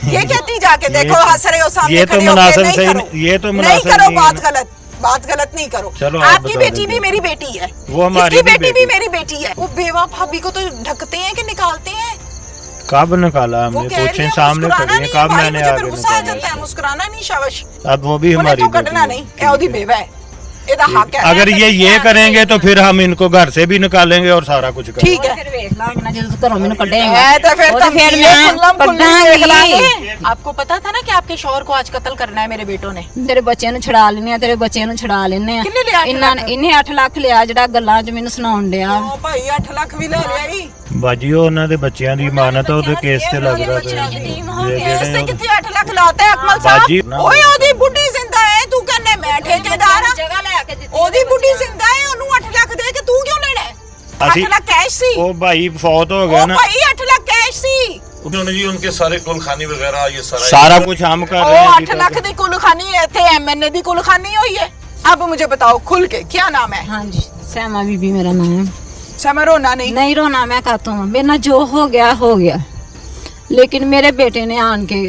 ये कहती जाके देखो हंस रहे हो सामने ये तो खड़े होके, मुनासिब नहीं सही करो, ये तो नहीं मुनासिब करो, नहीं बात गलत नहीं करो। चलो आप आपकी बता बेटी दीजिए। भी मेरी बेटी है, वो हमारी इसकी भी बेटी भी बेटी। मेरी बेटी है। वो बेवा भाभी को तो ढकते हैं कि निकालते हैं? कब निकाला वो हमने? कह रही पूछे है सामने मुस्कुराना खड़ी है, नहीं कब भाई, मैंने मुझे फिर आगे गुस्सा आ निकाला जाता है, इसको? मुस्कुराना नहीं शाबाश। अब वो भी हमारी तो बेटी कटना है। नहीं, ए ओदी बेवा है, एदा हक है। अगर ये करेंगे तो फिर हम इनको घर से भी निकालेंगे और सारा कुछ करेंगे। ठीक है, ਫਿਰ ਵੇਖ ਲਾਂਗੇ ਜਦੋਂ ਘਰੋਂ ਮੈਨੂੰ ਕੱਢੇਗਾ है तो फिर ਉਹ तो ਤੇ ਫਿਰ मैं ਮੈਂ खुल्लम खुल्ली देख लांगे। ਕੱਢਾਂਗੀ। आपको पता था ना कि आपके शौहर को आज कत्ल करना है मेरे बेटों ने? ਤੇਰੇ ਬੱਚਿਆਂ ਨੂੰ ਛੁਡਾ ਲੈਣੇ ਆ, ਤੇਰੇ ਬੱਚਿਆਂ ਨੂੰ ਛੁਡਾ ਲੈਣੇ ਆ। ਕਿੰਨੇ ਲਿਆ 8 ਇਹਨਾਂ ਨੇ ਇਹਨੇ 8 ਲੱਖ ਲਿਆ ਜਿਹੜਾ ਗੱਲਾਂ 'ਚ ਮੈਨੂੰ ਸੁਣਾਉਣ ਡਿਆ। ओ भाई 8 लाख भी ले लिया ही। ਬਾਜੀ ਉਹ ਉਹਨਾਂ ਦੇ ਬੱਚਿਆਂ ਦੀ ਇਮਾਨਤ ਹੈ, ਉਹਦੇ ਕੇਸ ਤੇ ਲੱਗਦਾ ਪਿਆ। केस से कितने 8 लाख लाते हैं अकमल बाजी, साहब? ओए ओदी बुड्ढी जिंदा है, तू कहने मैं ठेकेदार हां? ਜਗ੍ਹਾ ਲੈ ਕੇ ਦਿੱਤੀ ओदी बुड्ढी जिंदा है, ओनू 8 लाख दे के तू क्यों लेना है? 8 ਅਸੀਂ- लाख कैश सी। ਉਹ ਭਾਈ ਫੌਤ ਹੋ ओ ਗਿਆ ਨਾ, भाई 8 लाख कैश सी। उन्होंने जी उनके सारे कुलखानी वगैरह ये सारा ਸਾਰਾ ਕੁਝ ਹਮ ਕਰ ਰਹੇ ओ हैं 8 लाख दी कुलखानी है, थे एमएनए दी कुलखानी हुई है। अब मुझे बताओ खुल के क्या नाम है? ਹਾਂਜੀ ਸੈਮਾ ਬੀਬੀ ਮੇਰਾ ਨਾਮ ਹੈ। समरोना नहीं? नहीं रोना मैं कहता हूँ, मेरे ना जो हो गया, लेकिन मेरे बेटे ने आन के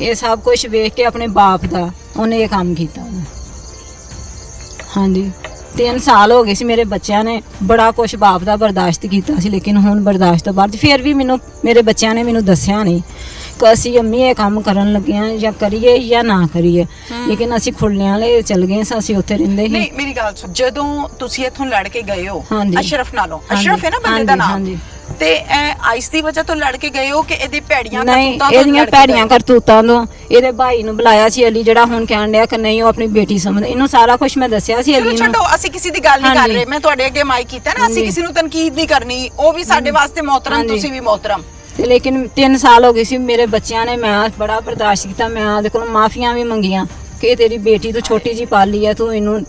ये सब कुछ वेख के अपने बाप दा उन्हें ये काम किया। हाँ जी 3 साल हो गए सी मेरे बच्चों ने बड़ा कुछ बाप दा बर्दाश्त किया सी, लेकिन हुण बर्दाश्त तो बाद फिर भी मैनू मेरे बच्चों ने मैनू दस्या नहीं कि असी अम्मी ये काम करन लगे हैं या करिए या ना करिए, लेकिन असी खुल्लियां ले चल गए सी, असी उत्थे रहिंदे ही। नहीं मेरी गल सुन, ਜਦੋਂ ਤੁਸੀਂ ਇੱਥੋਂ ਲੜ ਕੇ ਗਏ ਹੋ ਹਾਂਜੀ। ਅਸ਼ਰਫ ਨਾਲੋਂ, ਹਾਂਜੀ, ਅਸ਼ਰਫ ਹੈ ਨਾ ਬੰਦੇ ਦਾ ਹਾਂਜੀ, ਨਾਮ, ਹਾਂਜੀ। ਤੇ ਆਈਸ ਦੀ ਵਜ੍ਹਾ ਤੋਂ ਲੜ ਕੇ ਗਏ ਹੋ ਕਿ ਇਹਦੀ ਭੈੜੀਆਂ ਨਹੀਂ ਕਰਤੂਤਾਂ ਤੋਂ ਇਹਦੀਆਂ ਲੜ ਕੇ ਭੈੜੀਆਂ ਗਏ? ਕਰਤੂਤਾਂ ਤੋਂ ਇਹਦੇ ਭਾਈ ਨੂੰ ਬੁਲਾਇਆ ਸੀ ਅਲੀ, ਜਿਹੜਾ ਹੁਣ ਕਹਿਣ ਡਿਆ ਕਿ ਨਹੀਂ ਉਹ ਆਪਣੀ ਬੇਟੀ ਸਮਝ, ਇਹਨੂੰ ਸਾਰਾ ਕੁਝ ਮੈਂ ਦੱਸਿਆ ਸੀ ਚਲੋ ਅਲੀ ਨੂੰ। ਛੱਡੋ, ਅਸੀਂ ਕਿਸੇ ਦੀ ਗੱਲ ਨਹੀਂ ਕਰ ਹਾਂਜੀ। ਰਹੇ, ਮੈਂ ਤੁਹਾਡੇ ਅੱਗੇ ਮਾਈਕ ਕੀਤਾ ਨਾ, ਅਸੀਂ ਹਾਂਜੀ। ਕਿਸੇ ਨੂੰ ਤਨਕੀਦ ਨਹੀਂ ਕਰਨੀ, ਉਹ ਵੀ ਸਾਡੇ ਵਾਸਤੇ ਮੋਹਤਰਮ, ਹਾਂਜੀ। ਤੁਸੀਂ ਵੀ ਮੋਹਤਰਮ। ਤੇ ਲੇਕਿਨ 3 ਸਾਲ ਹੋ ਗਏ ਸੀ ਮੇਰੇ ਬੱਚਿਆਂ ਨੇ, ਮੈਂ ਬੜਾ ਬਰਦਾਸ਼ਤ ਕੀਤਾ, ਮੈਂ ਉਹਦੇ ਕੋਲ ਮਾਫੀਆਂ ਵੀ ਮੰਗੀਆਂ ਕਿ ਤੇਰੀ ਬੇਟੀ ਤੂੰ ਛੋਟੀ ਜੀ ਪਾਲੀ ਹੈ, ਤੂੰ ਇਹਨੂੰ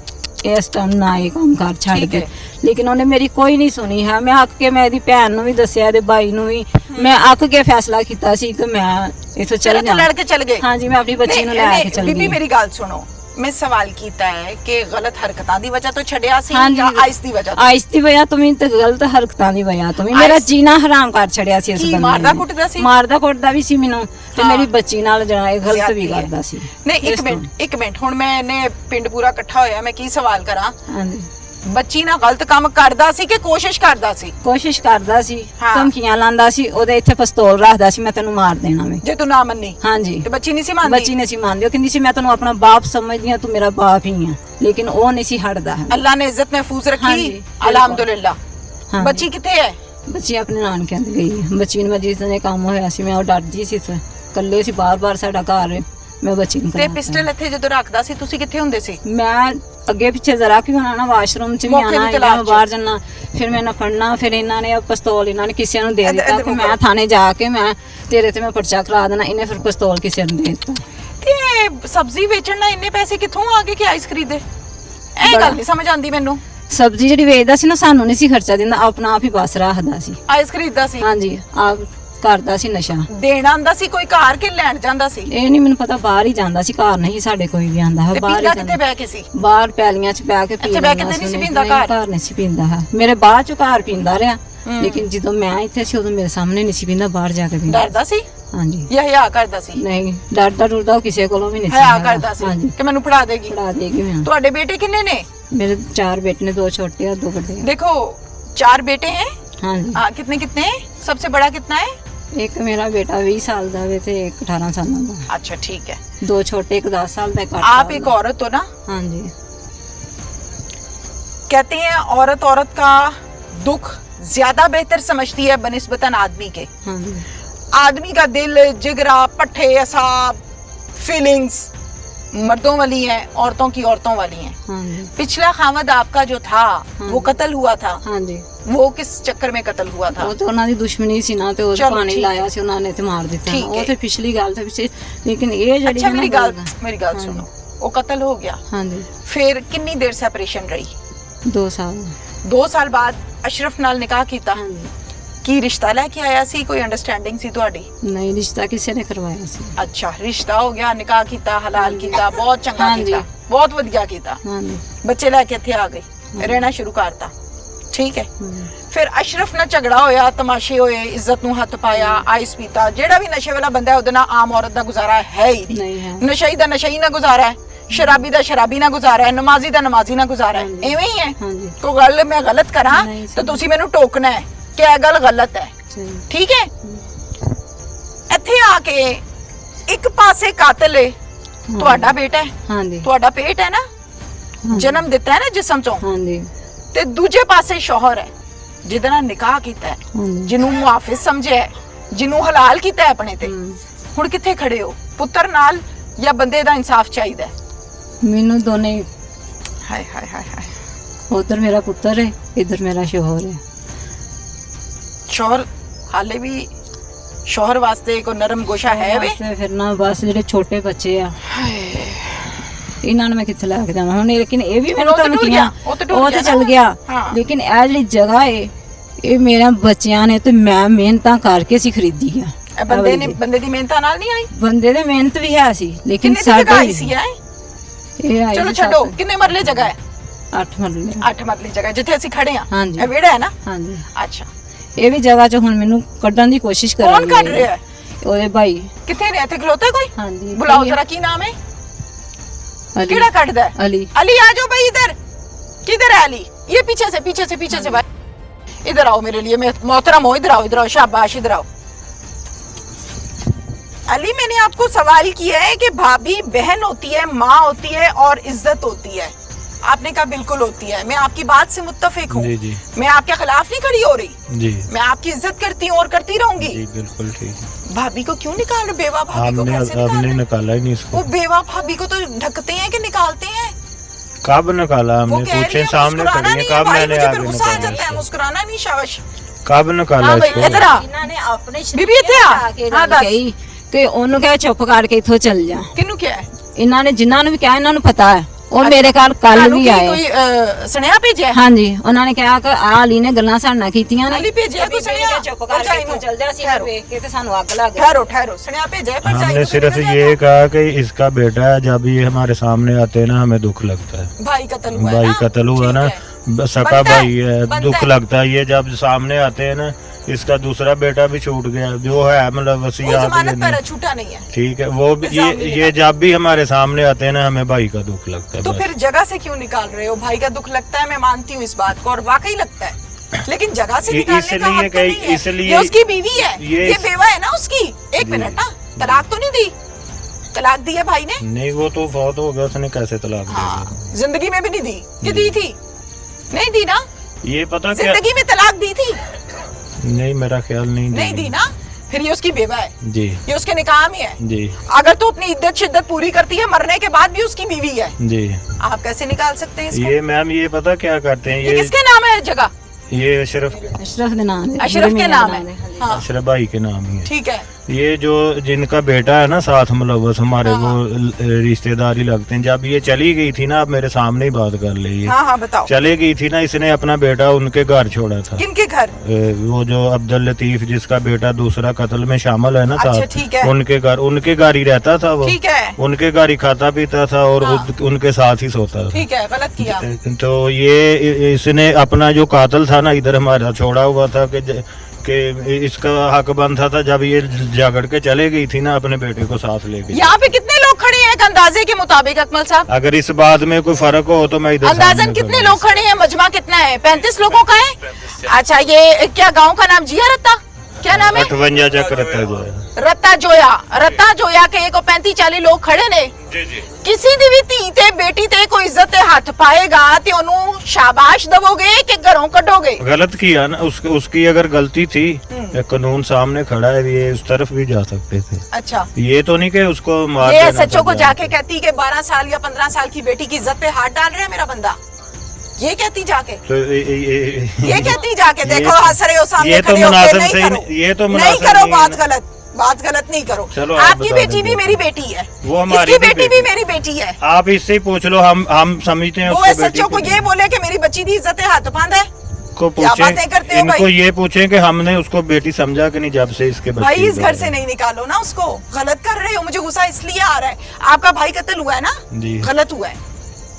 ਇਸ ਟਾਈਮ ਨਾ ਇਹ ਕੰਮ ਕਰ ਛੱਡ ਠੀਕ ਕੇ, ਹੈ। ਲੇਕਿਨ ਉਹਨੇ ਮੇਰੀ ਕੋਈ ਨਹੀਂ ਸੁਣੀ ਹੈ। ਮੈਂ ਅੱਕ ਕੇ ਮੈਂ ਇਹਦੀ ਭੈਣ ਨੂੰ ਵੀ ਦੱਸਿਆ, ਇਹਦੇ ਭਾਈ ਨੂੰ ਵੀ, ਮੈਂ ਅੱਕ ਕੇ ਫੈਸਲਾ ਕੀਤਾ ਸੀ ਕਿ ਮੈਂ ਇੱਥੋਂ ਚਲ ਚਲ ਲੜ ਕੇ ਚਲ ਗਏ। ਹਾਂਜੀ ਮੈਂ ਆਪਣੀ ਬੱਚੀ ਨੂੰ ਲੈ ਕੇ ਚਲ ਬੀਬੀ ਗਈ। ਮੇਰੀ ਗੱਲ ਸੁਣੋ, ਮੈਂ ਸਵਾਲ ਕੀਤਾ ਹੈ ਕਿ ਗਲਤ ਹਰਕਤਾਂ ਦੀ ਵਜ੍ਹਾ ਤੋਂ ਛੱਡਿਆ ਸੀ ਹਾਂਜੀ। ਜਾਂ ਆਈਸ ਦੀ ਵਜ੍ਹਾ ਤੋਂ? ਆਇਸ ਦੀ ਵਜ੍ਹਾ ਤੋਂ ਵੀ ਤੇ ਗਲਤ ਹਰਕਤਾਂ ਦੀ ਵਜ੍ਹਾ ਤੋਂ ਵੀ ਮੇਰਾ ਆਇਸ- ਜੀਣਾ ਹਰਾਮ ਕਰ ਛੜਿਆ ਸੀ ਇਸ ਕੀ ਬੰਦੇ ਨੇ। ਮਾਰਦਾ ਕੁੱਟਦਾ ਸੀ? ਮਾਰਦਾ ਕੁੱਟਦਾ ਵੀ ਸੀ ਮੈਨੂੰ, ਤੇ ਹਾਂ। ਮੇਰੀ ਬੱਚੀ ਨਾਲ ਜਿਹੜਾ ਇਹ ਗਲਤ ਵੀ ਜ਼ਿਆਦਤੀ ਹੈ। ਕਰਦਾ ਸੀ। ਨਹੀਂ ਇਸ ਤੋਂ। ਇੱਕ ਮਿੰਟ ਹੁਣ ਮੈਂ ਇਹਨੇ ਪਿੰਡ ਪੂਰਾ ਇਕੱਠਾ ਹੋਇਆ, ਮੈਂ ਕੀ ਸਵਾਲ ਕਰਾਂ? ਹਾਂਜੀ ਬੱਚੀ ਨਾਲ ਗਲਤ ਕੰਮ ਕਰਦਾ ਸੀ ਕਿ ਕੋਸ਼ਿਸ਼ ਕਰਦਾ ਸੀ? ਕੋਸ਼ਿਸ਼ ਕਰਦਾ ਸੀ, ਹਾਂ। ਧਮਕੀਆਂ ਲਾਂਦਾ ਸੀ, ਉਹਦੇ ਇੱਥੇ ਪਿਸਤੌਲ ਰੱਖਦਾ ਸੀ, ਮੈਂ ਤੈਨੂੰ ਮਾਰ ਦੇਣਾ ਵੇ। ਜੇ ਤੂੰ ਨਾ ਮੰਨੀ ਹਾਂਜੀ ਤੇ ਬੱਚੀ ਨਹੀਂ ਸੀ ਮੰਨਦੀ? ਬੱਚੀ ਨੇ ਸੀ ਮੰਨਦੀ, ਉਹ ਕਹਿੰਦੀ ਸੀ ਮੈਂ ਤੈਨੂੰ ਆਪਣਾ ਬਾਪ ਸਮਝਦੀ ਹਾਂ, ਤੂੰ ਮੇਰਾ ਬਾਪ ਹੀ ਆ, ਲੇਕਿਨ ਉਹ ਨਹੀਂ ਸੀ ਹਟਦਾ ਹੈ। ਅੱਲਾ ਨੇ ਇੱਜ਼ਤ ਮਹਿਫੂਜ਼ ਰੱਖੀ, ਹਾਂਜੀ, ਅਲਹਮਦੁਲਿਲਾ। ਹਾਂਜੀ। ਬੱਚੀ ਕਿੱਥੇ ਹੈ? ਬੱਚੀ ਆਪਣੇ ਨਾਨਕਿਆਂ ਦੀ ਗਈ ਹੈ। ਬੱਚੀ ਨੂੰ ਮੈਂ ਜਿਸ ਦਿਨ ਇਹ ਕੰਮ ਹੋਇਆ ਸੀ ਮੈਂ ਉਹ ਡਰ ਜੀ ਸੀ, ਇਕੱਲੇ ਸੀ, ਬਾਰ-ਬਾਰ ਸਾਡਾ ਘਰ, ਮੈਂ ਬੱਚੀ ਨੂੰ ਤੇ ਕਰਾਤਾ। ਪਿਸਟਲ ਇੱਥੇ ਜਦੋਂ ਰੱਖਦਾ ਸੀ ਤੁਸੀਂ ਕਿੱਥੇ ਹੁੰਦੇ ਸੀ? ਮੈਂ ਅੱਗੇ ਪਿੱਛੇ ਜ਼ਰਾ ਕਿ ਹੋਣਾ ਨਾ, ਵਾਸ਼ਰੂਮ ਚ ਵੀ ਮੌਕੇ ਦੀ ਆਣਾ, ਤਲਾਸ਼ ਮੈਂ ਚ। ਬਾਹਰ ਜਾਣਾ, ਫਿਰ ਮੈਨੂੰ ਫੜਨਾ, ਫਿਰ ਇਹਨਾਂ ਨੇ ਪਿਸਤੌਲ ਇਹਨਾਂ ਨੇ ਕਿਸੇ ਨੂੰ ਦੇ ਇੱਧਰ- ਦਿੱਤਾ ਇੱਧਰ ਕਿ ਮੁਕਰੋ। ਮੈਂ ਥਾਣੇ ਜਾ ਕੇ ਮੈਂ ਤੇਰੇ ਤੇ ਮੈਂ ਪਰਚਾ ਕਰਾ ਦੇਣਾ, ਇਹਨੇ ਫਿਰ ਪਿਸਤੌਲ ਕਿਸੇ ਨੂੰ ਦੇ ਦਿੱਤਾ। ਇਹ ਸਬਜ਼ੀ ਵੇਚਣ ਨਾਲ ਇੰਨੇ ਪੈਸੇ ਕਿੱਥੋਂ ਆ ਗਏ ਕਿ ਆਈਸ ਖਰੀਦੇ? ਇਹ ਗੱਲ ਨਹੀਂ ਸਮਝ ਆਉਂਦੀ ਮੈਨੂੰ। ਸਬਜ਼ੀ ਜਿਹੜੀ ਵੇਚਦਾ ਸੀ ਨਾ, ਸਾਨੂੰ ਨਹੀਂ ਸੀ ਖਰਚਾ ਦਿੰਦਾ, ਆਪਣਾ ਆਪ ਹੀ ਬਸ ਰੱਖਦਾ ਸੀ। ਆਈਸ ਖਰੀਦਦਾ ਸੀ? ਹਾਂਜੀ ਆਪ ਕਰਦਾ ਸੀ ਨਸ਼ਾ। ਦੇਣਾ ਆਂਦਾ ਸੀ ਕੋਈ ਘਰ ਕੇ ਲੈਣ ਜਾਂਦਾ ਸੀ? ਇਹ ਨਹੀਂ ਮੈਨੂੰ ਪਤਾ, ਬਾਹਰ ਹੀ ਜਾਂਦਾ ਸੀ, ਘਰ ਨਹੀਂ ਸਾਡੇ ਕੋਈ ਵੀ ਆਂਦਾ ਹੈ, ਤੇ ਬਾਹਰ ਹੀ ਪੀਂਦਾ ਕਿੱਥੇ ਜਾਂਦਾ। ਬਹਿ ਕੇ ਸੀ? ਬਾਹਰ ਪੈਲੀਆਂ ਚ ਬਹਿ ਕੇ ਪੀ ਇੱਥੇ ਬਹਿ ਕੇ ਲੈਂਦਾ ਤੇ ਨਹੀਂ ਸੀ ਉਹਨੇ। ਪੀਂਦਾ ਨਹੀਂ, ਘਰ? ਘਰ ਨਹੀਂ ਸੀ ਪੀਂਦਾ ਹੈ, ਮੇਰੇ ਬਾਅਦ ਚ ਘਰ ਪੀਂਦਾ ਰਿਹਾ, ਲੇਕਿਨ ਜਦੋਂ ਮੈਂ ਇੱਥੇ ਸੀ ਉਦੋਂ ਮੇਰੇ ਸਾਹਮਣੇ ਨਹੀਂ ਸੀ ਪੀਂਦਾ, ਬਾਹਰ ਜਾ ਕੇ ਪੀਂਦਾ। ਡਰਦਾ ਸੀ ਹਾਂਜੀ ਜਾਂ ਹਿਆ ਕਰਦਾ ਸੀ? ਨਹੀਂ ਡਰਦਾ ਡਰਦਾ ਉਹ ਕਿਸੇ ਕੋਲੋਂ ਵੀ ਨਹੀਂ ਸੀ ਹਿਆ ਹੈਗਾ। ਕਰਦਾ ਸੀ ਹਾਂਜੀ ਕਿ ਮੈਨੂੰ ਫੜਾ ਦੇਗੀ? ਫੜਾ ਦੇਗੀ ਮੈਂ। ਤੁਹਾਡੇ ਬੇਟੇ ਕਿੰਨੇ ਨੇ? ਮੇਰੇ 4 ਬੇਟੇ ਨੇ, 2 छोटे और 2 बड़े। देखो 4 बेटे हैं। हाँ जी। कितने कितने हैं? सबसे बड़ा कितना है? एक मेरा बेटा 20 साल का है ते एक 18 साल का। अच्छा ठीक है। 2 छोटे, एक 10 साल का, एक 8 आप साल एक का। औरत हो ना? हाँ जी। कहते हैं औरत का दुख ज्यादा बेहतर समझती है बनिस्बतन आदमी के। हाँ जी। आदमी का दिल, जिगरा, पट्टे, असाब, फीलिंग्स मर्दों वाली है, औरतों की औरतों वाली है। हाँ जी। पिछला खामद आपका जो था वो कत्ल हुआ था, हाँ जी। वो किस चक्कर में कत्ल हुआ था? ਉਹ ਤਾਂ ਉਹਨਾਂ ਦੀ ਦੁਸ਼ਮਣੀ ਸੀ ਨਾ, ਤੇ ਉਹ ਚਲੋ, ਪਾਣੀ ਠੀਕ। ਲਾਇਆ ਸੀ ਉਹਨਾਂ ਨੇ ਤੇ ਮਾਰ ਦਿੱਤਾ। ਠੀਕ ਉਹ ਹੈ। ਤੇ ਪਿਛਲੀ ਗੱਲ ਤੇ ਪਿੱਛੇ, ਲੇਕਿਨ ਇਹ ਜਿਹੜੀ अच्छा ਹੈ ਨਾ मेरी गल हाँ सुनो, वो कत्ल हो गया, हाँ जी। फिर कितनी देर सेपरेशन रही? 2 साल। 2 साल बाद अशरफ नाल निकाह कीता? हाँ जी। की रिश्ता लेके आया सी? कोई अंडरस्टैंडिंग सी ਤੁਹਾਡੀ? नहीं रिश्ता किसी ने करवाया ਸੀ। अच्छा रिश्ता हो गया, निकाह कीता, हलाल कीता, बहुत चंगा हाँ जी। कीता, बहुत वधिया कीता, हाँ जी। बच्चे लेके ਇੱਥੇ ਆ ਗਏ, ਰਹਿਣਾ ਸ਼ੁਰੂ ਕਰਤਾ, ठीक है। ਫਿਰ ਅਸ਼ਰਫ ਨਾਲ ਝਗੜਾ ਹੋਇਆ, ਤਮਾਸ਼ੇ ਹੋਏ, ਇੱਜ਼ਤ ਨੂੰ ਹੱਥ ਪਾਇਆ, ਆਈਸ ਪੀਤਾ। ਜਿਹੜਾ ਵੀ ਨਸ਼ੇ ਵਾਲਾ ਬੰਦਾ ਹੈ ਉਹਦੇ ਨਾਲ ਆਮ ਔਰਤ ਦਾ ਗੁਜ਼ਾਰਾ ਹੈ ਹੀ ਨਹੀਂ ਨਹੀਂ। ਹੈ। ਨਸ਼ਈ ਦਾ ਨਸ਼ਈ ਨਾਲ ਗੁਜ਼ਾਰਾ ਹੈ, ਸ਼ਰਾਬੀ ਦਾ ਸ਼ਰਾਬੀ ਨਾਲ ਗੁਜ਼ਾਰਾ ਹੈ, ਨਮਾਜ਼ੀ ਦਾ ਨਮਾਜ਼ੀ ਨਾਲ ਗੁਜ਼ਾਰਾ ਹੈ। ਹਾਂਜੀ। ਐਵੇਂ ਹੀ ਹੈ। ਹਾਂਜੀ ਕੋਈ ਗੱਲ ਮੈਂ ਗਲਤ ਕਰਾਂ ਨਹੀਂ, ਤਾਂ ਤੁਸੀਂ ਮੈਨੂੰ ਟੋਕਣਾ ਹੈ ਕਿ ਇਹ ਗੱਲ ਗਲਤ ਹੈ, ਸਹੀ ਠੀਕ ਹੈ? ਇੱਥੇ ਆ ਕੇ ਇੱਕ ਪਾਸੇ ਕਾਤਲ ਹੈ, ਤੁਹਾਡਾ ਬੇਟਾ ਹੈ, ਹਾਂਜੀ ਤੁਹਾਡਾ ਪੇਟ ਹੈ ਨਾ, ਜਨਮ ਦਿੱਤਾ ਹੈ ਨਾ ਜਿਸਮ ਚੋਂ, ਹਾਂਜੀ ਤੇ ਦੂਜੇ ਪਾਸੇ ਸ਼ੌਹਰ ਹੈ ਜਿਹਦੇ ਨਾਲ ਨਿਕਾਹ ਕੀਤਾ ਹੈ, ਹਾਂਜੀ ਜਿਹਨੂੰ ਮੁਆਫਿਜ਼ ਸਮਝਿਆ ਹੈ, ਜਿਹਨੂੰ ਹਲਾਲ ਕੀਤਾ ਹੈ ਆਪਣੇ ਤੇ। ਹੁਣ ਕਿੱਥੇ ਖੜੇ ਹੋ? ਪੁੱਤਰ ਨਾਲ ਜਾਂ ਬੰਦੇ ਦਾ ਇਨਸਾਫ ਚਾਹੀਦਾ ਹੈ? ਮੈਨੂੰ ਦੋਨੇ, ਹਾਏ ਹਾਏ ਹਾਏ ਹਾਏ। ਉਧਰ ਮੇਰਾ ਪੁੱਤਰ ਹੈ, ਇਧਰ ਮੇਰਾ ਸ਼ੋਹਰ ਹੈ। ਸ਼ੌਹਰ ਹਾਲੇ ਵੀ ਸ਼ੌਹਰ ਵਾਸਤੇ ਕੋਈ ਨਰਮ ਗੋਸ਼ਾ ਹੈ ਵੇ? ਬਸ ਫਿਰ ਨਾ ਬਸ ਜਿਹੜੇ ਛੋਟੇ ਬੱਚੇ ਆ ਇਹਨਾਂ ਨੂੰ ਮੈਂ ਕਿੱਥੇ ਲੈ ਕੇ ਜਾਵਾਂ ਹੁਣ। ਲੇਕਿਨ ਇਹ ਵੀ ਮੈਨੂੰ ਉਹ ਤਾਂ ਤਾਂ ਟੁੱਟ ਕੀਆਂ, ਗਿਆ, ਉਹ ਤਾਂ ਟੁੱਟ ਉਹ ਗਿਆ ਤਾਂ ਨਾ। ਚਲ ਗਿਆ। ਹਾਂ। ਲੇਕਿਨ ਇਹ ਜਿਹੜੀ ਜਗ੍ਹਾ ਹੈ ਇਹ ਮੇਰੇ ਬੱਚਿਆਂ ਨੇ ਤੇ ਮੈਂ ਮਿਹਨਤਾਂ ਕਰਕੇ ਸੀ ਖਰੀਦੀ ਆ। ਇਹ ਬੰਦੇ ਦੀ ਮਿਹਨਤਾਂ ਨਾਲ ਨਹੀਂ ਆਈ। ਬੰਦੇ ਦੇ ਮਿਹਨਤ ਵੀ ਹੈ ਸੀ ਲੇਕਿਨ ਕਿੰਨੇ ਦੀ ਜਗ੍ਹਾ ਆਈ ਸਾਡੇ ਸੀ ਇਹ? ਇਹ ਆਈ ਚਲੋ ਸੀ ਛੱਡੋ, ਕਿੰਨੇ ਮਰਲੇ ਜਗ੍ਹਾ ਹੈ? 8 ਮਰਲੇ। 8 ਮਰਲੇ ਜਗ੍ਹਾ ਜਿੱਥੇ ਅਸੀਂ ਖੜੇ ਆ। ਹਾਂਜੀ। ਇਹ ਵਿਹੜਾ ਹੈ ਨਾ? ਹਾਂਜੀ ਅੱਛਾ। ਇਹ ਵੀ ਜਗ੍ਹਾ 'ਚ ਹੁਣ ਮੈਨੂੰ ਕੱਢਣ ਦੀ ਕੋਸ਼ਿਸ਼ ਕਰ ਕੌਣ ਕਰ ਰਿਹਾ ਹੈ? ਉਹਦੇ ਭਾਈ। ਕਿੱਥੇ ਨੇ? ਇੱਥੇ ਖਲੋਤਾ ਕੋਈ? ਹਾਂਜੀ ਬੁਲਾਓ ਜ਼ਰਾ, ਕੀ ਨਾਮ ਹੈ? अली। ਕਿਹੜਾ ਕੱਢਦਾ ਹੈ? अली। अली आ जाओ भाई इधर। किधर है अली? ये पीछे से भाई इधर आओ मेरे लिए। मोहतरम हो, इधर आओ शाबाश, इधर आओ। अली मैंने आपको सवाल किया है कि भाभी बहन होती है, माँ होती है और इज्जत होती है। आपने कहा बिल्कुल होती है। मैं आपकी बात से मुत्तफिक हूँ। जी जी मैं आपके खिलाफ नहीं खड़ी हो रही। जी मैं आपकी इज्जत करती हूँ और करती रहूंगी। जी बिल्कुल ठीक है। भाभी को क्यों निकाल रहे? बेवा भाभी को हमने कैसे निकाल हमने रहे? निकाला ही नहीं इसको। वो बेवा भाभी को तो ढकते हैं कि निकालते हैं? कब निकाला वो हमने? कह रही पूछे है सामने मुस्कुराना खड़ी है, नहीं है कब भाई, मैंने मुझे फिर आगे गुस्सा आ निकाला जाता है। इसको? मुस्कुराना नहीं शाबाश। कब निकाला हाँ भाई, इसको? इधर आ। ਇਹਨਾਂ ਨੇ ਆਪਣੇ ਬੀਬੀ ਇੱਥੇ ਆ। ਹਾਂ, ਦੱਸ। ਕਹੀ ਕਿ ਉਹਨੂੰ ਕਹਿ ਚੁੱਪ ਕਰਕੇ ਇੱਥੋਂ ਚੱਲ ਜਾ। ਕਿਹਨੂੰ ਕਿਹਾ ਹੈ? ਇਹਨਾਂ ਨੇ ਜਿਨ੍ਹਾਂ ਨੂੰ ਵੀ ਕਿਹਾ ਇਹਨਾਂ ਨੂੰ ਪਤਾ ਹੈ। ਉਹ ਮੇਰੇ ਘਰ ਕੱਲ ਤੁਹਾਨੂੰ ਵੀ ਕੀ ਆਏ। ਕੋਈ ਸੁਨੇਹਾ ਭੇਜਿਆ ਹੈ? ਹਾਂਜੀ ਉਹਨਾਂ ਨੇ ਕਿਹਾ ਕਿ ਆ ਅਲੀ ਨੇ ਗੱਲਾਂ ਸਾਡੇ ਨਾਲ ਕੀਤੀਆਂ ਨੇ। ਅਲੀ ਭੇਜਿਆ ਕੋਈ ਸੁਨੇਹਾ? ਚੁੱਪ ਕਰਕੇ ਇੱਥੋਂ ਚੱਲ ਜਾ। ਅਸੀਂ ਵੇਖ ਕੇ ਤੇ ਸਾਨੂੰ ਅੱਗ ਲੱਗ ਗਈ। ठहरो सुनया भेजा है पर हमने सिर्फ ये कहा कि इसका बेटा है, जब ये हमारे सामने आते हैं ना हमें दुख लगता है। भाई कत्ल हुआ है भाई ना? कत्ल हुआ ठीक ना, है। सका बनता है, भाई है, बनता दुख है। लगता है। ये जब सामने आते हैं ना, इसका दूसरा बेटा भी छूट गया जो है, मतलब वो वसीयत जमानत पर ये है, छूटा नहीं है। ठीक है। वो भी इल्जाम नहीं ये जब भी हमारे सामने आते हैं ना हमें भाई का दुख लगता है तो बस। फिर जगह से क्यों निकाल रहे हो? भाई का दुख लगता है, मैं मानती हूँ इस बात को और वाकई लगता है, लेकिन जगह से निकालने का इसलिए हक तो नहीं है। इसलिए ये उसकी बीवी है, ये ये बेवा है ना उसकी। एक जी। मिनट ना, तलाक तो नहीं दी? तलाक दी है भाई ने? नहीं, वो तो फौत हो गया, उसने कैसे तलाक दे हाँ, दी? जिंदगी में भी नहीं दी कि दी थी? नहीं दी ना? ये पता क्या? जिंदगी में तलाक दी थी? नहीं, मेरा ख्याल नहीं दी ना? फिर ये उसकी बेवा है, जी ये उसके निकाह में है। जी अगर तो अपनी इद्दत शिद्दत पूरी करती है, मरने के बाद भी उसकी बीवी है, जी। आप कैसे निकाल सकते हैं इसको? ये मैम ये पता क्या करते हैं, ये किसके नाम है जगह? ये अशरफ अशरफ के नाम है। अशरफ के मेरे नाम है। हाँ अशरफ भाई के नाम ही है। ठीक है। ये जो जिनका बेटा है ना साथ मुलव्वस हमारे, वो रिश्तेदारी लगते हैं। जब ये चली गई थी ना, अब मेरे सामने ही बात कर ली, हाँ हाँ बताओ। चली गई थी ना, इसने अपना बेटा उनके घर छोड़ा था। किनके घर? वो जो अब्दुल लतीफ जिसका बेटा दूसरा कत्ल में शामिल है ना अच्छा, साथ, ठीक है। उनके घर ही रहता था वो। ठीक है। उनके घर ही खाता पीता था और हाँ। उनके साथ ही सोता था। ठीक है, गलत किया। तो ये इसने अपना जो कातल था ना इधर हमारा छोड़ा हुआ था कि इसका हक बनता था। जब ये जागड़ के चले गई थी ना अपने बेटे को साथ लेके। यहाँ पे कितने लोग खड़े हैं एक अंदाजे के मुताबिक अकमल साहब? अगर इस बात में कोई फर्क हो तो मैं इधर अंदाजन सामने कितने खड़ा लोग खड़े हैं? मजमा कितना है? 35 लोगों का है। अच्छा, ये क्या गांव का नाम? जिया रत्ता? क्या नाम है? 58 चक्र रहता जो है। रत्ता जोया के को 35-40 लोग खड़े ने। जी जी किसी दी भी धी ते बेटी ते कोई इज्जत ते हाथ पाएगा ते ओनू शाबाश दवोगे कि घरों कढोगे? गलत किया ना, उसकी अगर गलती थी, कानून सामने खड़ा है, ये उस तरफ भी जा सकते थे। अच्छा, ये तो नहीं कि उसको मार ये देना सच्चों को था। जाके कहती कि 12 साल या 15 साल की बेटी की इज्जत पे हाथ डाल रहा है मेरा बंदा, ये कहती जाके? तो ये कहती जाके? देखो हंस रहे हो सामने ये तो खड़े होके, मुनासिब नहीं सही करो, ये तो नहीं मुनासिब करो, नहीं बात है ना। गलत नहीं करो। चलो आप आपकी बता बेटी देंगे। भी मेरी बेटी है, वो हमारी इसकी भी बेटी भी बेटी मेरी बेटी है। आप इससे ही पूछ लो, हम समझते हैं वो उसको बेटी सच्चों को ये बोले कि मेरी बच्ची दी इज्जत हाथ बांधा है? को क्या बातें करते पूछें, हो इनको भाई? ये पूछें कि हमने उसको बेटी समझा कि नहीं जब से इसके बच्चे भाई इस घर हुए से हैं। नहीं निकालो ना उसको, गलत कर रहे हो। मुझे गुस्सा इसलिए आ रहा है, आपका भाई कत्ल हुआ है ना, जी गलत हुआ है,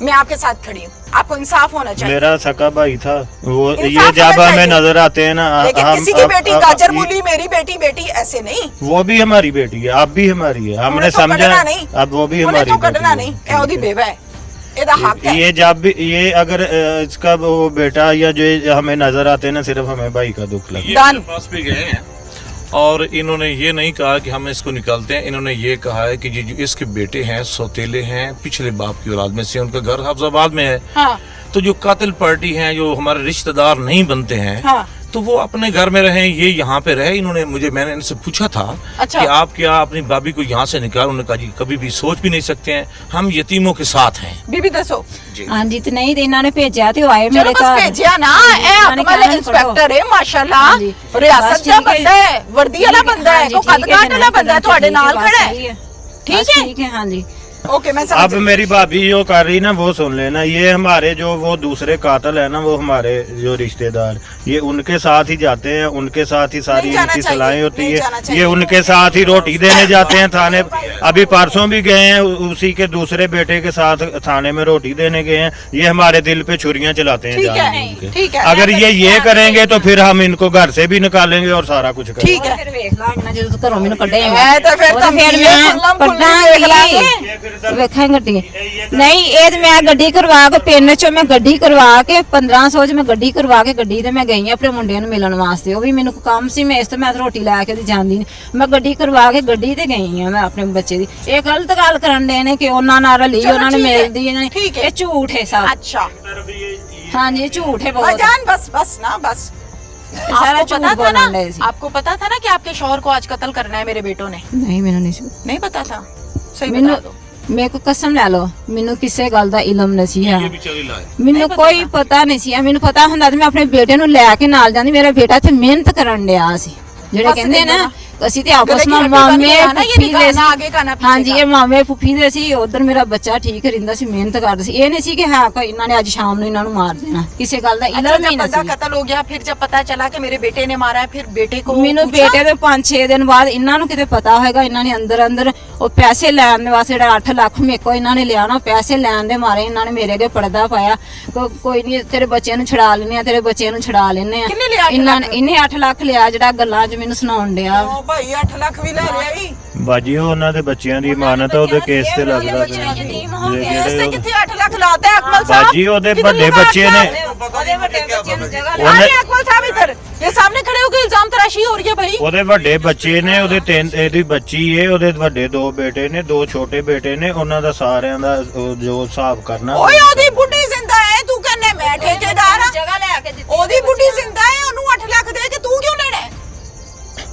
मैं आपके साथ खड़ी हूँ, आपको इंसाफ होना चाहिए। मेरा सका भाई था वो, इंसाफ ये जब होना हमें चाहिए। नजर आते हैं ना लेकिन किसी की बेटी गाजर मूली, मेरी बेटी बेटी ऐसे नहीं। वो भी हमारी बेटी है, आप भी हमारी है, हमने उन्हें तो समझा। कढ़ना नहीं। अब वो भी उन्हें हमारी तो बेटी कढ़ना है। नहीं, ठीक ए ओदी है। बेवा है, एदा हक है। ये जब भी ये अगर इसका वो बेटा या जो हमें नजर आते हैं ना, सिर्फ हमें भाई का दुख लगता है। ये दान। मेरे पास भी गए हैं और इन्होंने ये नहीं कहा कि हम इसको निकालते हैं। इन्होंने ये कहा है कि जो इसके बेटे हैं सौतेले हैं, पिछले बाप की औलाद में से, उनका घर हफ्जाबाद में है। हाँ तो जो कातिल पार्टी हैं, जो हमारे रिश्तेदार नहीं बनते हैं, हाँ तो वो अपने घर में रहे, ये यहाँ पे रहे। मैंने इनसे पूछा था अच्छा। कि आप क्या अपनी भाभी को यहाँ से निकाल, उन्होंने कहा जी कभी भी सोच भी नहीं सकते हैं, हम यतीमों के साथ हैं। बीबी दसो हाँ जी, तो नहीं तो इन्होंने भेजा तो आए चलो मेरे बस घर। भेजिया ना, ए इन्होंने अकमल कहा इंस्पेक्टर है माशाल्लाह, हाँ जी। रियासत बस का ठीक है। बंदा है, वर्दी वाला बंदा है, हाँ जी, को ठीक है, कदकाट वाला बंदा है, ਤੁਹਾਡੇ ਨਾਲ बस खड़ा सही है। बस ठीक है, ठीक है। हाँ जी, ओके मैं अब समझ गई। मेरी भाभी जो कर रही ना वो सुन लेना, ये हमारे जो वो दूसरे कातल है ना, वो हमारे जो रिश्तेदार, ये उनके साथ ही जाते हैं, उनके साथ ही सारी नहीं जाना इनकी चाहिए, सलाहें होती नहीं जाना है। चाहिए। ये उनके साथ ही रोटी देने जाते हैं थाने। अभी परसों भी गए हैं, उसी के दूसरे बेटे के साथ थाने में रोटी देने गए हैं। ये हमारे दिल पे छुरियां चलाते हैं ठीक है, जानबूझ के। ठीक है। अगर ये करेंगे तो फिर हम इनको घर से भी निकालेंगे और सारा कुछ करेंगे। ठीक है। फिर ਵੇਖ ਲਾਂਗੇ ਨਾ ਜਦੋਂ ਘਰੋਂ ਮੈਨੂੰ ਕੱਢੇ ਮੈਂ ਤਾਂ ਫਿਰ ਤਾਂ ਫਿਰ ਮੈਂ ਮੈਂ ਫੁੱਲਾਂ ਫੁੱਲਾਂ ਦੇਖ ਲਾਂਗੇ। ਵੇਖਾਂ ਗੱਡੀ ਨਹੀਂ ਇਹ ਤੇ ਮੈਂ ਗੱਡੀ ਕਰਵਾ ਕੇ ਪਿੰਡ ਚੋਂ ਮੈਂ ਗੱਡੀ ਕਰਵਾ ਕੇ 1500 ਚ ਮੈਂ ਗੱਡੀ ਕਰਵਾ ਕੇ ਗੱਡੀ ਤੇ ਮੈਂ ਗਈ ਆਪਣੇ ਮੁੰਡਿਆਂ ਨੂੰ ਮਿਲਣ ਵਾਸਤੇ। ਉਹ ਵੀ ਮੈਨੂੰ ਕੰਮ ਸੀ, ਮੈਂ ਇਸ ਤੋਂ ਮੈਂ ਤਾਂ ਰੋਟੀ ਲੈ ਕੇ ਤੇ ਜਾਂਦੀ ਨਹੀਂ। ਮੈਂ ਗੱਡੀ ਕਰਵਾ ਕੇ ਗੱਡੀ ਤੇ ਗਈ ਆ ਮੈਂ ਆਪਣੇ ਬੱਚੇ ਦੀ। ਇਹ ਗਲਤ ਗੱਲ ਕਰਨ ਦੇ ਨੇ ਕਿ ਉਹਨਾਂ ਨਾਲ ਰਲੀ, ਉਹਨਾਂ ਨੇ ਠੀਕ है, ਮਿਲਦੀ ਇਹਨਾਂ ठीक है। ਇਹ ਝੂਠ ਹੈ ਸਭ। अच्छा ਹਾਂਜੀ ਇਹ ਝੂਠ ਹੈ ਬਹੁਤ। भाईजान बस बस ना बस। सारा आपको झूठ पता था बोलने ना, लगे सी। आपको पता था ना कि आपके शौहर को आज कत्ल करना है मेरे बेटों ने? ਨਹੀਂ ਮੈਨੂੰ ਨਹੀਂ ਸੀ नहीं पता था? सही ਮੈਨੂੰ बता दो। ਮੇਰੇ ਕੋ ਕਸਮ ਲੈ ਲਓ, ਮੈਨੂੰ ਕਿਸੇ ਗੱਲ ਦਾ ਇਲਮ ਨਹੀਂ ਸੀ। ये भी चली लाए। ਮੈਨੂੰ ਕੋਈ ਪਤਾ ਨਹੀਂ ਸੀ। ਮੈਨੂੰ ਪਤਾ ਹੁੰਦਾ ਤੇ ਮੈਂ ਆਪਣੇ ਬੇਟੇ ਨੂੰ ਲੈ ਕੇ ਨਾਲ ਜਾਂਦੀ। ਮੇਰਾ ਬੇਟਾ ਇੱਥੇ ਮਿਹਨਤ ਕਰਨ ਡਿਆ ਸੀ। ਜਿਹੜੇ ਬਸ ਕਹਿੰਦੇ ਦੇਖੋ ਨਾ ਨਾ, ਅਸੀਂ ਤੇ ਆਪਸ गले की ਵਿੱਚ हड्डी ਮਾਮੇ बन गया ना, ये ਫੁੱਫੀ ਦੇ निकालना आगे का ना ਸੀ। पीछे ਹਾਂਜੀ का। ਇਹ ਮਾਮੇ ਫੁੱਫੀ ਦੇ ਸੀ। ਉਧਰ ਮੇਰਾ ਬੱਚਾ ਠੀਕ ਰਹਿੰਦਾ ਸੀ, ਮਿਹਨਤ ਕਰਦਾ ਸੀ। ਇਹ ਨਹੀਂ ਸੀ ਕਿ ਹਾਂ ਕੋਈ ਇਹਨਾਂ ਨੇ ਅੱਜ ਸ਼ਾਮ ਨੂੰ ਇਹਨਾਂ ਨੂੰ ਮਾਰ ਦੇਣਾ। ਕਿਸੇ ਗੱਲ ਦਾ अच्छा, ਇਲਮ ਹੀ जब ਨਹੀਂ बंदा ਸੀ। कत्ल हो गया, फिर जब पता चला कि मेरे बेटे ने मारा है, फिर बेटे को ਮੈਨੂੰ पूछा? ਬੇਟੇ ਦੇ 5-6 ਦਿਨ ਬਾਅਦ ਇਹਨਾਂ ਨੂੰ ਕਿਤੇ ਪਤਾ ਹੋਏਗਾ। ਇਹਨਾਂ ਨੇ ਅੰਦਰ ਉਹ ਪੈਸੇ ਲੈਣ ਦੇ ਵਾਸਤੇ ਜਿਹੜਾ 8 ਲੱਖ ਮੇਰੇ ਕੋਲ ਇਹਨਾਂ ਨੇ ਲਿਆ ਨਾ, ਪੈਸੇ ਲੈਣ ਦੇ ਮਾਰੇ ਇਹਨਾਂ ਨੇ ਮੇਰੇ ਅੱਗੇ ਪਰਦਾ ਪਾਇਆ। ਕੋਈ ਨਹੀਂ ਤੇਰੇ ਬੱਚੇ ਨੂੰ ਛੁਡਾ ਲੈਣੇ ਆ, ਤੇਰੇ ਬੱਚੇ ਨੂੰ ਛੁਡਾ ਲੈਣੇ ਆ। ਕਿੰਨੇ ਲਿਆ 8 ਇਹਨਾਂ ਨੇ ਇਹਨੇ 8 ਲੱਖ ਲਿਆ, ਜਿਹੜਾ ਗੱਲਾਂ 'ਚ ਮੈਨੂੰ ਸੁਣਾਉਣ ਡਿਆ। ओ भाई 8 लाख भी ले लिया ही। ਬਾਜੀ ਉਹ ਉਹਨਾਂ ਦੇ ਬੱਚਿਆਂ ਦੀ ਇਮਾਨਤ ਹੈ, ਉਹਦੇ ਕੇਸ ਤੇ ਲੱਗਦਾ ਪਿਆ। ऐसे कितने 8 लाख लाते हैं अकमल साहब? ਬਾਜੀ ਉਹਦੇ ਵੱਡੇ ਬੱਚੇ ਨੇ, ਉਹਦੇ ਵੱਡੇ ਬੱਚੇ ਨੂੰ ਜਗ੍ਹਾ आ गए अकमल साहब इधर, ये सामने खड़े होकर इल्जाम तराशी हो रही है भाई। ਉਹਦੇ ਵੱਡੇ ਬੱਚੇ ਨੇ, ਉਹਦੇ ਤਿੰਨ, ਇਹਦੀ ਬੱਚੀ ਏ, ਉਹਦੇ ਵੱਡੇ 2 ਬੇਟੇ ਨੇ, 2 ਛੋਟੇ ਬੇਟੇ ਨੇ। ਉਹਨਾਂ ਦਾ ਸਾਰਿਆਂ ਦਾ ਉਹ ਜੋ ਹਿਸਾਬ ਕਰਨਾ। ओए ओदी बुढ़ी जिंदा है, तू कहने मैं ठेकेदार हां। ਜਗ੍ਹਾ ਲੈ ਕੇ ਦਿੱਤੀ। ओदी बुढ़ी जिंदा है, ओनू 8 लाख दे के तू क्यों लेना है?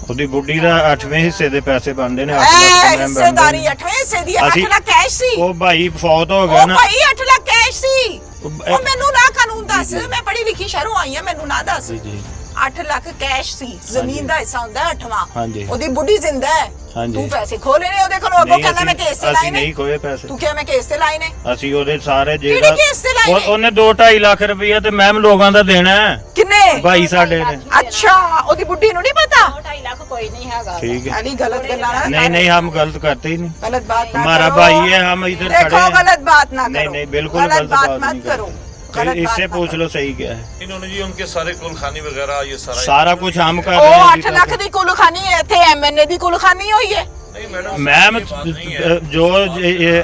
ਉਹਦੀ ਬੁੱਢੀ ਦਾ 8ਵੇਂ ਹਿੱਸੇ ਦੇ ਪੈਸੇ ਬਣਦੇ ਨੇ। 8 ए ਲੱਖ ਦੇ ਮੈਂਬਰ हिस्सेदारी 8वें हिस्से दी 8 ਅਸੀਂ- लाख कैश सी। ਉਹ ਭਾਈ ਫੌਤ ਹੋ ओ ਗਿਆ ਨਾ। भाई 8 लाख कैश सी। ਉਹ- ओ मैनू ना कानून दस, मैं पढ़ी लिखी शहरों आई हां, मैनू ना दस। ਜੀ 8 ਲੱਖ ਕੈਸ਼ ਸੀ, ਜ਼ਮੀਨ ਦਾ ਹਿੱਸਾ ਹੁੰਦਾ 8ਵਾਂ। ਹਾਂਜੀ। ਉਹਦੀ ਬੁੱਢੀ ਜ਼ਿੰਦਾ ਹੈ। ਹਾਂਜੀ। ਤੂੰ ਪੈਸੇ ਖੋਲੇ ਨੇ ਉਹਦੇ ਕੋਲੋਂ, ਅੱਗੋਂ ਕਹਿੰਦਾ ਮੈਂ ਕੇਸ ਤੇ ਲਾਏ ਅਸੀਂ ਨੇ। ਨਹੀਂ ਖੋਏ ਪੈਸੇ। ਤੂੰ ਕਿਹਾ ਮੈਂ ਕੇਸ ਤੇ ਲਾਏ ਨੇ? ਅਸੀਂ ਉਹਦੇ ਸਾਰੇ ਕਿਹੜੇ ਕੇਸ ਤੇ ਲਾਏ ਨੇ? ਉਹਨੇ 2-2.5 ਲੱਖ ਰੁਪਈਆ ਤੇ ਮੈਮ ਲੋਕਾਂ ਦਾ ਦੇਣਾ ਹੈ। ਕਿੰਨੇ? ਭਾਈ ਸਾਡੇ ਨੇ। ਅੱਛਾ, ਉਹਦੀ ਬੁੱਢੀ ਨੂੰ ਨਹੀਂ ਪਤਾ? 2.5 ਲੱਖ ਕੋਈ ਨਹੀਂ ਹੈਗਾ। ठीक है। अली गलत गल्ला ना नहीं नहीं हम गलत करते ही नहीं। गलत बात ना हमारा करो। भाई है, हम इधर खड़े देखो हैं। गलत बात ना नहीं करो। नहीं बिल्कुल गलत बात नहीं मत करो। गलत इससे बात पूछ मत लो सही क्या है। इन्होंने जी उनके सारे कुलखानी वगैरह ये करो। सारा सारा कुछ हम कर ਉਹ रहे हैं 8 अभी ਲੱਖ तक। ਦੀ ਕੁਲਖਾਨੀ ਹੈ, ਇੱਥੇ ਐਮਐਨਏ ਦੀ ਕੁਲਖਾਨੀ ਹੋਈ ਹੈ। नहीं मैडम मैम ये बात नहीं है। जो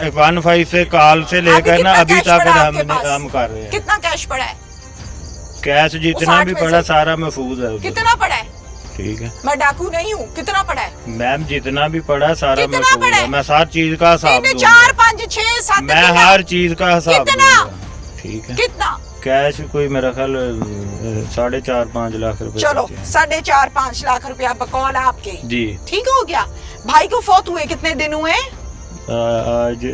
1-5 से कॉल से लेकर ना कितना अभी कैश तक पड़ा आपके पास? हम कर रहे हैं। कितना कैश पड़ा है? कैश जितना 60 भी में पड़ा से? सारा महफूज है उधर। कितना पड़ा है? ठीक है मैं डाकू नहीं हूँ, कितना पड़ा है? मैम, जितना भी पड़ा सारा कितना महफूज पड़ा है। है? मैं हर चीज का हिसाब 3 दूंगा। 4 5 6 7 मैं हर चीज का हिसाब कितना? दूंगा। ठीक है। कितना? कैश कोई मेरा ख्याल 4.5-5 लाख रुपए चलो बचे हैं। 4.5-5 लाख रुपया बकौल आपके, जी ठीक हो गया। भाई को फौत हुए कितने दिन हुए? आज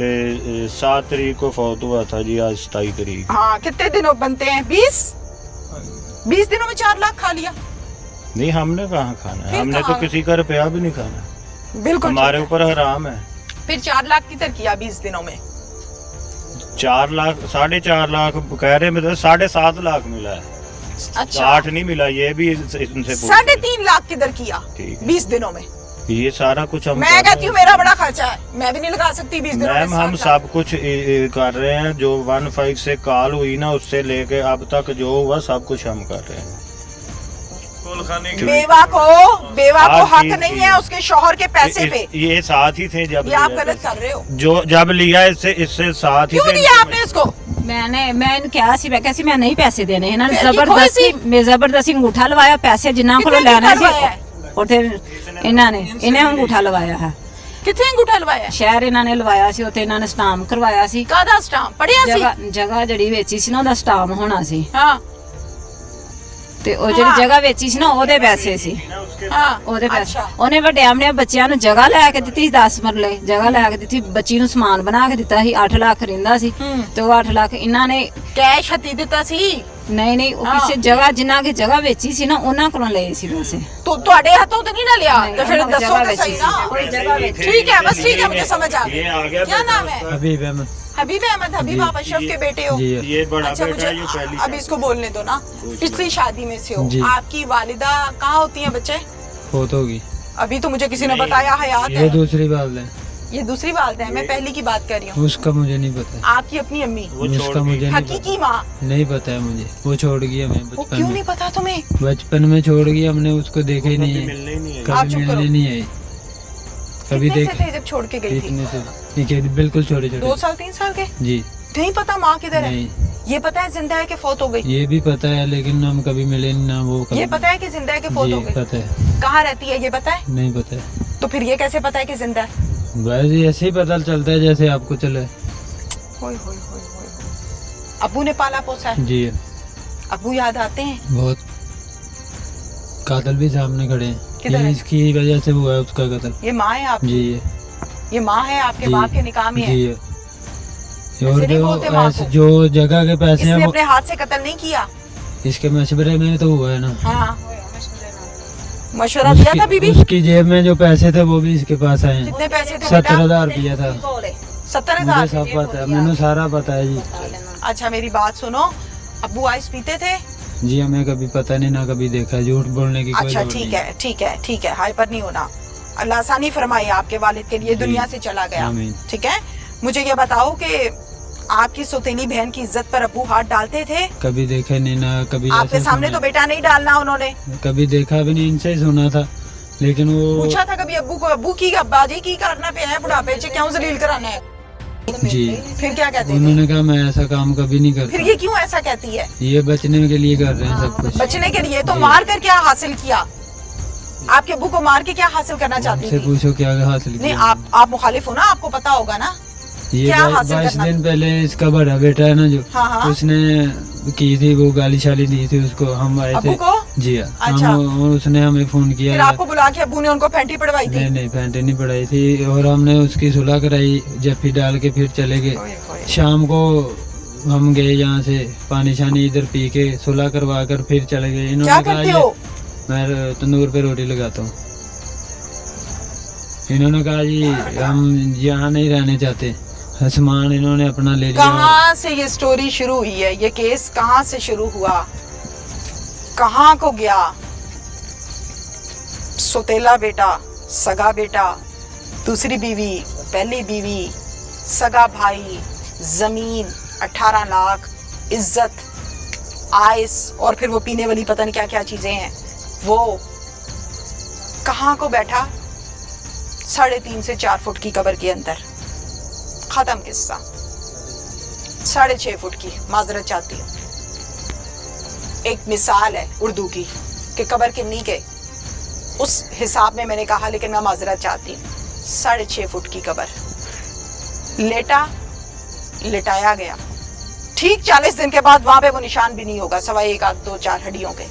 7 तारीख को फौत हुआ था जी, आज 27 तारीख। हाँ, कितने दिनों बनते हैं? 20 दिनों में 4 लाख खा लिया। नहीं, हमने कहाँ खाना है, फिर हमने तो कहाँ? किसी का रुपया भी नहीं खाना। बिल्कुल हमारे ठीक ऊपर हराम है। है। फिर 4 लाख किधर किया 20 दिनों में? 4 लाख 4.5 लाख कह रहे हैं, 7.5 लाख मिला है। अच्छा, 8 नहीं मिला, ये भी इनसे पूछ 3.5 लाख किधर किया ठीक है। 20 दिनों में? ये सारा कुछ हम मैं कर कहती रहे हूँ हैं। मेरा बड़ा खर्चा है, मैं भी नहीं लगा सकती 20 दिनों में मैम हम 60 लाख। सब कुछ कर रहे हैं। जो 15 से कॉल हुई ना उससे लेके अब तक जो हुआ सब कुछ हम कर रहे हैं। बेवा को हाँ, हक जी, नहीं जी। है उसके शौहर के पैसे पे। ये साथ ही थे जब ये आप लिया गलत था। कर रहे हो। जो जब लिया इससे साथ ही क्यों थे। दिया आपने इसको? मैं ਕਿਹਾ ਸੀ ਮੈਂ ਕਿਹਾ ਸੀ ਮੈਂ ਨਹੀਂ ਪੈਸੇ ਦੇਣੇ ਇਹਨਾਂ ਨੇ ਪੈਸੇ ਕਿੱਥੋਂ ਜ਼ਬਰਦਸਤੀ ਅੰਗੂਠਾ ਲਵਾਇਆ ਪੈਸੇ ਜਿੰਨਾ ਕੋਲੋਂ ਕਿੱਥੇ ਲੈਣਾ ਸੀ ਲਵਾਇਆ ਹੈ? ਔਰ ਫਿਰ ਇਹਨੇ ਅੰਗੂਠਾ ਲਵਾਇਆ ਹੈ ਕਿੱਥੇ ਅੰਗੂਠਾ ਲਵਾਇਆ? ਸ਼ਹਿਰ ਇਹਨਾਂ ਨੇ ਲਵਾਇਆ ਸੀ ਉੱਥੇ ਇਹਨਾਂ ਨੇ ਸਟਾਮ ਕਰਵਾਇਆ ਸੀ ਕਾਹਦਾ ਸਟਾਂਪ ਪੜਿਆ ਸੀ? ਜਗ੍ਹਾ ਜਿਹੜੀ ਵੇਚੀ ਸੀ ਨਾ ਉਹਦਾ ਸਟਾਮ ਹੋਣਾ ਸੀ ਹਾਂ ਤੇ ਉਹ ਜਿਹੜੀ ਜਗ੍ਹਾ ਵੇਚੀ ਸੀ ਨਾ ਉਹਦੇ ਪੈਸੇ ਸੀ ਹਾਂ ਉਹਦੇ ਪੈਸੇ ਅੱਛਾ। ਉਹਨੇ ਵੱਡੇ ਆਪਣੇ ਬੱਚਿਆਂ ਨੂੰ ਜਗ੍ਹਾ ਲੈ ਕੇ ਦਿੱਤੀ 10 ਮਰਲੇ ਜਗ੍ਹਾ ਲੈ ਕੇ ਦਿੱਤੀ ਬੱਚੀ ਨੂੰ ਸਮਾਨ ਬਣਾ ਕੇ ਦਿੱਤਾ ਸੀ 8 ਲੱਖ ਰਹਿੰਦਾ ਸੀ ਹੂੰ। ਤੇ ਉਹ 8 ਲੱਖ ਇਹਨਾਂ ਨੇ ਕੈਸ਼ ਹੱਤੀ ਦਿੱਤਾ ਸੀ? ਨਹੀਂ ਉਹ ਹਾਂ। ਕਿਸੇ ਜਗ੍ਹਾ ਜਿੰਨਾ ਕਿ ਜਗ੍ਹਾ ਵੇਚੀ ਸੀ ਨਾ ਉਹਨਾਂ ਕੋਲੋਂ ਲਏ ਸੀ ਪੈਸੇ ਤੁਹਾਡੇ ਹੱਥੋਂ ਤੇ ਨਹੀਂ ਨਾ ਲਿਆ? ਨਹੀਂ, तो फिर ਉਹਨਾਂ दसो जगह तो बेची सही थी। ना। कोई जगह बेची। ठीक है बस ठीक है मुझे समझ आ ये गया। आ गया क्या नाम है? हबीब अहमद हबीब अहमद। हबीब आप अशरफ के बेटे हो? जी ये बड़ा अच्छा बेटा मुझे है, ये पहली अब इसको बोलने दो ना। पिछली शादी में से हो। जी। आपकी वालिदा कहाँ होती हैं बच्चे? फोत होगी अभी तो मुझे किसी ने बताया हयात ये है। दूसरी बात है ये दूसरी बात है, मैं पहली की बात कर रही हूँ। उसका मुझे नहीं पता आपकी अपनी अम्मी, वो छोड़ उसका दी। मुझे नहीं हकीकी माँ, पता नहीं पता है मुझे वो छोड़ गई हमें वो बचपन क्यों में नहीं पता तुम्हें? बचपन में छोड़ गई हमने उसको देखा ही नहीं कभी है मिलने ही नहीं है। आप कभी चुप करो। मिलने नहीं आई कभी कितने देख से थे जब छोड़ के गई थी? इतने से ठीक है बिल्कुल छोटे 2 छोटे साल 3 साल के? जी नहीं पता माँ किधर है? नहीं ये पता है जिंदा है कि फौत हो गई? ये भी पता है लेकिन हम कभी मिले नहीं ना वो कभी ये पता है कि जिंदा है कि फौत जी हो गई? पता है कहाँ रहती है ये पता है? नहीं पता है तो फिर ये कैसे पता है कि जिंदा है? बस ऐसे ही पता चलता है जैसे आपको चले होय, होय, होय, होय, होय। अब्बू ने पाला पोसा है? जी अब्बू याद आते हैं? बहुत कातल भी सामने खड़े हैं किधर ये है? इसकी वजह से हुआ है उसका कत्ल ये माँ है आपकी? जी ये माँ है आपके जी, बाप के निकाह में है? जी ऐसे और नहीं जो बोलते माँ को। जो जगह के पैसे इसने हैं वो अपने हाथ से कत्ल नहीं किया? इसके मशवरे में तो हुआ है ना हाँ मशवरा दिया था बीबी? उसकी जेब में जो पैसे थे वो भी इसके पास आए हैं कितने पैसे थे 70,000 रुपया था 70,000? मुझे सब पता है मैंने सारा पता है जी अच्छा मेरी बात सुनो, अब्बू आइस पीते थे? जी हमें कभी पता नहीं ना कभी देखा है झूठ बोलने की कोई अच्छा जरूरत ठीक नहीं है ठीक है ठीक है, हाइपर नहीं होना। अल्लाह आसानी फरमाए आपके वालिद के लिए, जी। दुनिया से चला गया। आमीन। ठीक है, मुझे ये बताओ कि आपकी सौतेली बहन की इज्जत पर अब्बू हाथ डालते थे? कभी देखा नहीं ना कभी आपके ऐसे सामने सुना तो बेटा नहीं डालना उन्होंने। कभी देखा भी नहीं इनसे ही सुना था लेकिन वो पूछा था कभी अब्बू को, अब्बू की अब्बाजी की करना पे है बुढ़ापे च क्यों जलील कराना है? जी फिर क्या कहते थे? उन्होंने कहा मैं ऐसा काम कभी नहीं फिर करता ये क्यों ऐसा कहती है? ये बचने के लिए कर रहे हैं सब कुछ बचने के लिए? तो जी। मार कर क्या हासिल किया? आपके अब्बू को मार के क्या हासिल करना चाहती से थी? पूछो क्या हासिल नहीं किया आप मुखालिफ हो ना, आपको पता होगा ना। ये क्या हासिल 22 करना? दिन पहले इसका बड़ा बेटा है ना जो हाँ हाँ उसने की थी वो गाली शाली दी थी उसको हम आए अब्बू थे को? जी हाँ अच्छा। हम और उसने हमें फोन किया फिर आपको बुला के अब्बू ने उनको फैंटी पड़वाई थी? नहीं नहीं फैंटे नहीं पढ़ाई थी और हमने उसकी सुलह कराई जफ्फी डाल के फिर चले गए ओए होए। शाम को हम गए यहाँ से पानी शानी इधर पी के सुलह करवा कर फिर चले गए क्या इन्होंने करते कहा हो? मैं तंदूर पे रोटी लगाता हूँ इन्होंने कहा जी हम यहाँ नहीं रहने चाहते सामान इन्होंने अपना ले लिया कहाँ से ये स्टोरी शुरू हुई है? ये केस कहाँ से शुरू हुआ, कहाँ को गया? सौतेला बेटा, सगा बेटा, दूसरी बीवी, पहली बीवी, सगा भाई, जमीन, 18 लाख, इज्जत, आइस और फिर वो पीने वाली पता नहीं क्या क्या चीजें हैं, वो कहाँ को बैठा? 3.5 से 4 फुट की कब्र के अंदर। खत्म किस्सा। 6.5 फुट की, माजरत चाहती हूँ। एक मिसाल है उर्दू की कि कब्र कितनी के उस हिसाब में मैंने कहा, लेकिन मैं माजरत चाहती हूँ। 6.5 फुट की कब्र, लेटा, लिटाया गया। ठीक 40 दिन के बाद वहां पे वो निशान भी नहीं होगा, सवाई 1 2 4 हड्डियों के।